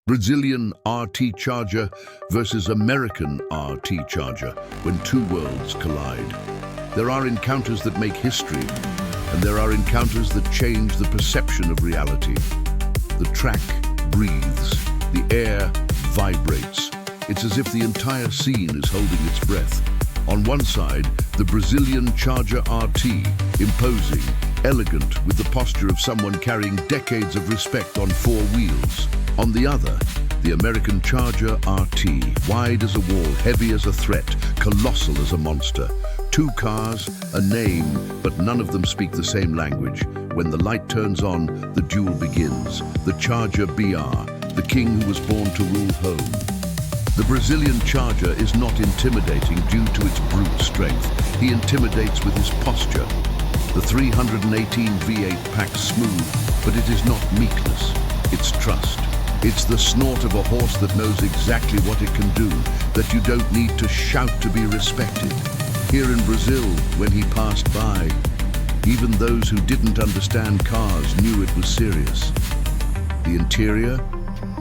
Brazilian RT Charger versus American RT Charger when two worlds collide. There are encounters that make history, and there are encounters that change the perception of reality. The track breathes, the air vibrates. It's as if the entire scene is holding its breath. On one side, the Brazilian Charger RT, imposing, elegant, with the posture of someone carrying decades of respect on four wheels. On the other, the American Charger RT, wide as a wall, heavy as a threat, colossal as a monster. Two cars, a name, but none of them speak the same language. When the light turns on, the duel begins. The Charger BR, the king who was born to rule home. The Brazilian Charger is not intimidating due to its brute strength. He intimidates with his posture. The 318 V8 packs smooth, but it is not meekness, it's trust. It's the snort of a horse that knows exactly what it can do, that you don't need to shout to be respected. Here in Brazil, when he passed by, even those who didn't understand cars knew it was serious. The interior,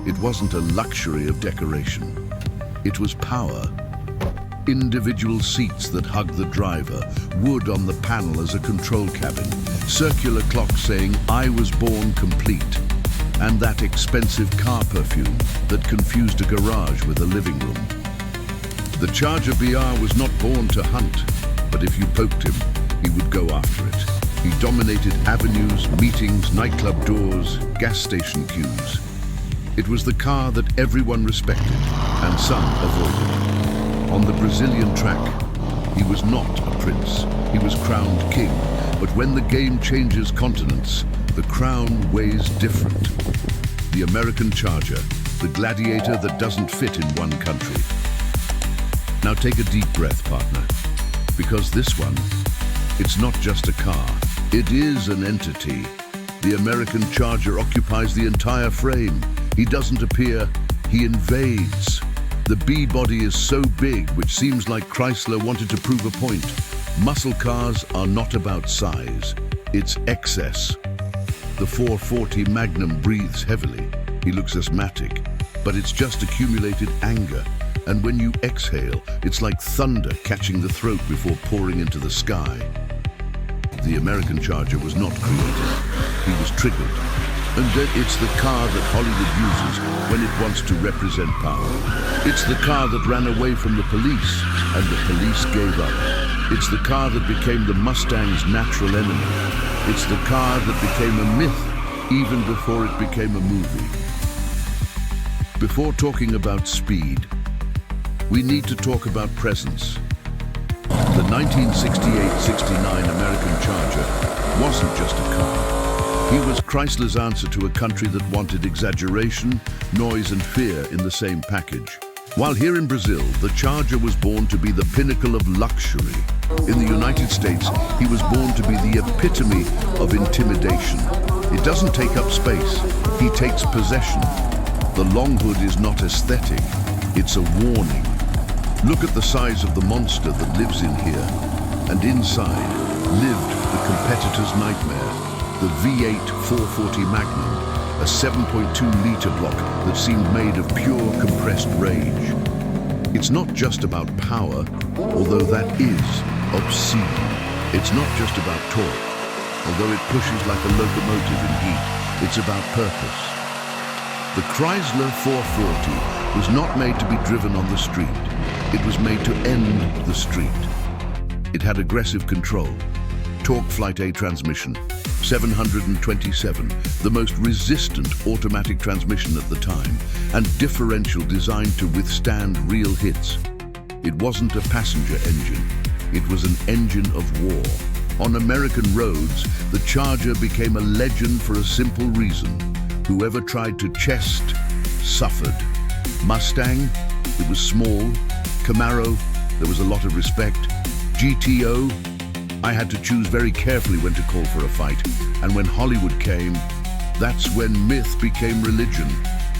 it wasn't a luxury of decoration. It was power. Individual seats that hug the driver, wood on the panel as a control cabin, circular clock saying, "I was born complete," and that expensive car perfume that confused a garage with a living room. The Charger BR was not born to hunt, but if you poked him, he would go after it. He dominated avenues, meetings, nightclub doors, gas station queues. It was the car that everyone respected and some avoided. On the Brazilian track, he was not a prince. He was crowned king. But when the game changes continents, the crown weighs different. The American Charger, the gladiator that doesn't fit in one country. Now take a deep breath, partner, because this one, it's not just a car. It is an entity. The American Charger occupies the entire frame. He doesn't appear, he invades. The B-body is so big, which seems like Chrysler wanted to prove a point. Muscle cars are not about size, it's excess. The 440 Magnum breathes heavily. He looks asthmatic, but it's just accumulated anger. And when you exhale, it's like thunder catching the throat before pouring into the sky. The American Charger was not created. He was triggered. And it's the car that Hollywood uses when it wants to represent power. It's the car that ran away from the police, and the police gave up. It's the car that became the Mustang's natural enemy. It's the car that became a myth, even before it became a movie. Before talking about speed, we need to talk about presence. The 1968-69 American Charger wasn't just a car. He was Chrysler's answer to a country that wanted exaggeration, noise and fear in the same package. While here in Brazil, the Charger was born to be the pinnacle of luxury. In the United States, he was born to be the epitome of intimidation. It doesn't take up space, he takes possession. The long hood is not aesthetic, it's a warning. Look at the size of the monster that lives in here. And inside lived the competitor's nightmare. The V8 440 Magnum, a 7.2-liter block that seemed made of pure compressed rage. It's not just about power, although that is obscene. It's not just about torque, although it pushes like a locomotive in heat. It's about purpose. The Chrysler 440 was not made to be driven on the street. It was made to end the street. It had aggressive control, torque Flight A transmission, 727, the most resistant automatic transmission at the time, and differential designed to withstand real hits. It wasn't a passenger engine, it was an engine of war. On American roads, the Charger became a legend for a simple reason. Whoever tried to chest, suffered. Mustang, it was small. Camaro, there was a lot of respect. GTO, I had to choose very carefully when to call for a fight. And when Hollywood came, that's when myth became religion.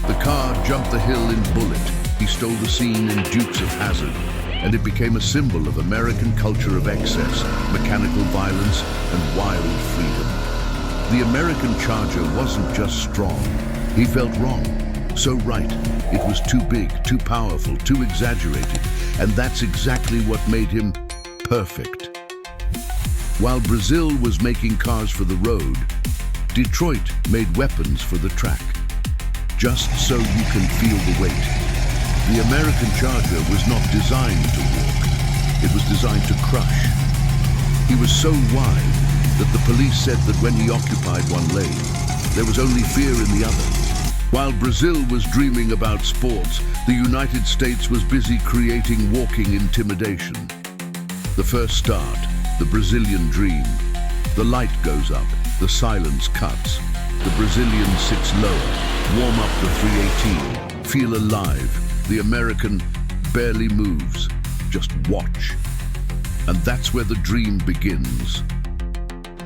The car jumped the hill in Bullet. He stole the scene in Dukes of Hazzard. And it became a symbol of American culture of excess, mechanical violence, and wild freedom. The American Charger wasn't just strong. He felt wrong. So right, it was too big, too powerful, too exaggerated, and that's exactly what made him perfect. While Brazil was making cars for the road, Detroit made weapons for the track. Just so you can feel the weight. The American Charger was not designed to walk. It was designed to crush. He was so wide that the police said that when he occupied one lane, there was only fear in the other. While Brazil was dreaming about sports, the United States was busy creating walking intimidation. The first start, the Brazilian dream. The light goes up, the silence cuts. The Brazilian sits lower, warm up the 318, feel alive. The American barely moves, just watch. And that's where the dream begins.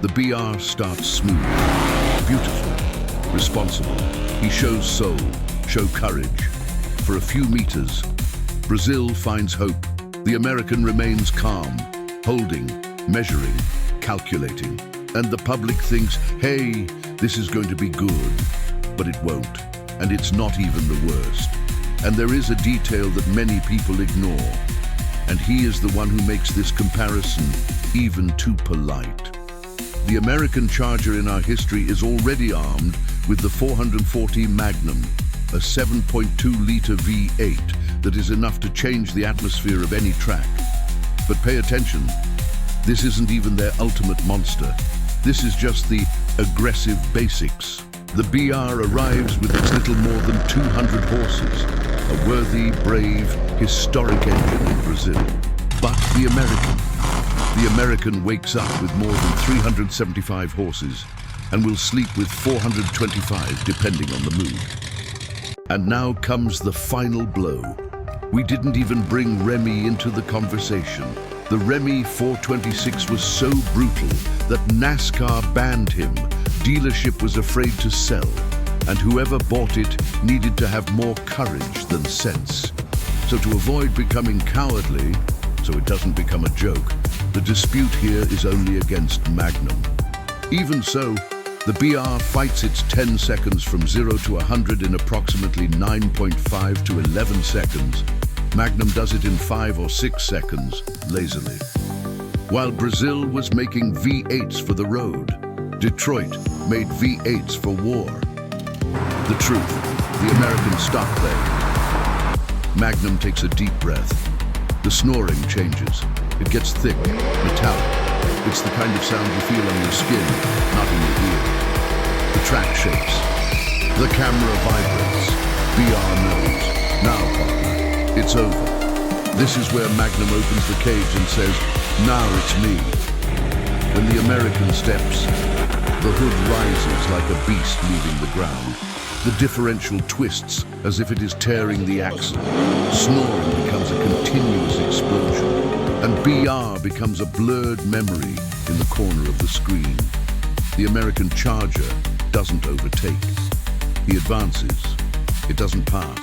The BR starts smooth, beautiful, responsible. He shows soul, show courage. For a few meters, Brazil finds hope. The American remains calm, holding, measuring, calculating. And the public thinks, hey, this is going to be good. But it won't, and it's not even the worst. And there is a detail that many people ignore. And he is the one who makes this comparison even too polite. The American Charger in our history is already armed with the 440 Magnum, a 7.2-liter V8 that is enough to change the atmosphere of any track. But pay attention, this isn't even their ultimate monster. This is just the aggressive basics. The BR arrives with its little more than 200 horses, a worthy, brave, historic engine in Brazil. But the American wakes up with more than 375 horses and will sleep with 425 depending on the mood. And now comes the final blow. We didn't even bring Remy into the conversation. The Remy 426 was so brutal that NASCAR banned him. Dealership was afraid to sell, and whoever bought it needed to have more courage than sense. So to avoid becoming cowardly, so it doesn't become a joke, the dispute here is only against Magnum. Even so, the BR fights its 10 seconds from 0 to 100 in approximately 9.5 to 11 seconds. Magnum does it in 5 or 6 seconds, lazily. While Brazil was making V8s for the road, Detroit made V8s for war. The truth, the Americans stop playing. Magnum takes a deep breath. The snoring changes. It gets thick, metallic. It's the kind of sound you feel on your skin, not in your ear. The track shakes. The camera vibrates. BR knows. Now, partner, it's over. This is where Magnum opens the cage and says, now it's me. When the American steps, the hood rises like a beast leaving the ground. The differential twists as if it is tearing the axle. Snoring becomes a continuous explosion, and BR becomes a blurred memory in the corner of the screen. The American Charger doesn't overtake. He advances. It doesn't pass.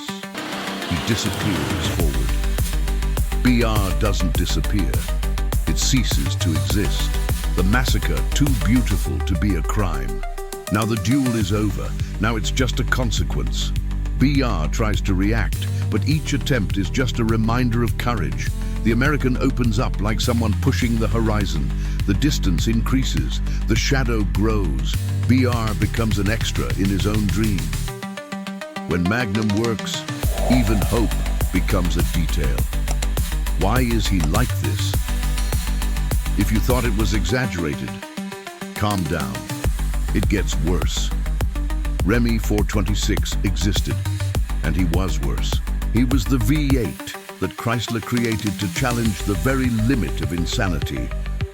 He disappears forward. BR doesn't disappear. It ceases to exist. The massacre too beautiful to be a crime. Now the duel is over. Now it's just a consequence. BR tries to react, but each attempt is just a reminder of courage. The American opens up like someone pushing the horizon. The distance increases. The shadow grows. BR becomes an extra in his own dream. When Magnum works, even hope becomes a detail. Why is he like this? If you thought it was exaggerated, calm down. It gets worse. Remy 426 existed, and he was worse. He was the V8 that Chrysler created to challenge the very limit of insanity.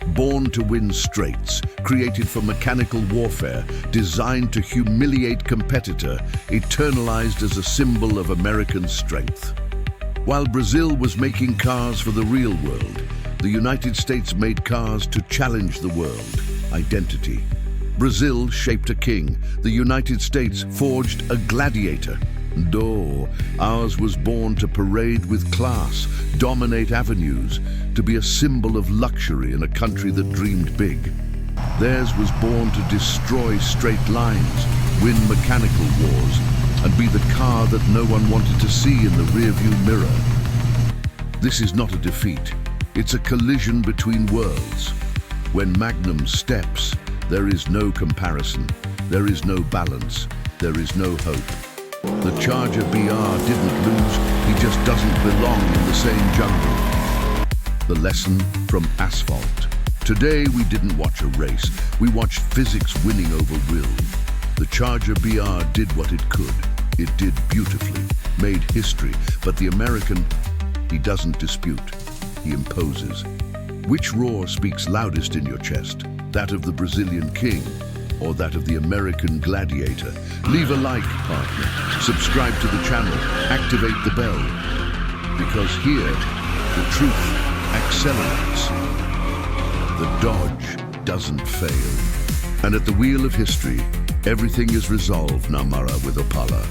Born to win straights, created for mechanical warfare, designed to humiliate competitor, eternalized as a symbol of American strength. While Brazil was making cars for the real world, the United States made cars to challenge the world. Identity. Brazil shaped a king. The United States forged a gladiator. Ours was born to parade with class, dominate avenues, to be a symbol of luxury in a country that dreamed big. Theirs was born to destroy straight lines, win mechanical wars, and be the car that no one wanted to see in the rearview mirror. This is not a defeat, it's a collision between worlds. When Magnum steps, there is no comparison, there is no balance, there is no hope. The Charger BR didn't lose, he just doesn't belong in the same jungle. The lesson from asphalt. Today we didn't watch a race, we watched physics winning over will. The Charger BR did what it could. It did beautifully, made history, but the American, he doesn't dispute, he imposes. Which roar speaks loudest in your chest? That of the Brazilian king or that of the American gladiator? Leave a like, partner. Subscribe to the channel, activate the bell. Because here, the truth accelerates. The dodge doesn't fail. And at the wheel of history, everything is resolved, Namara, with Opala.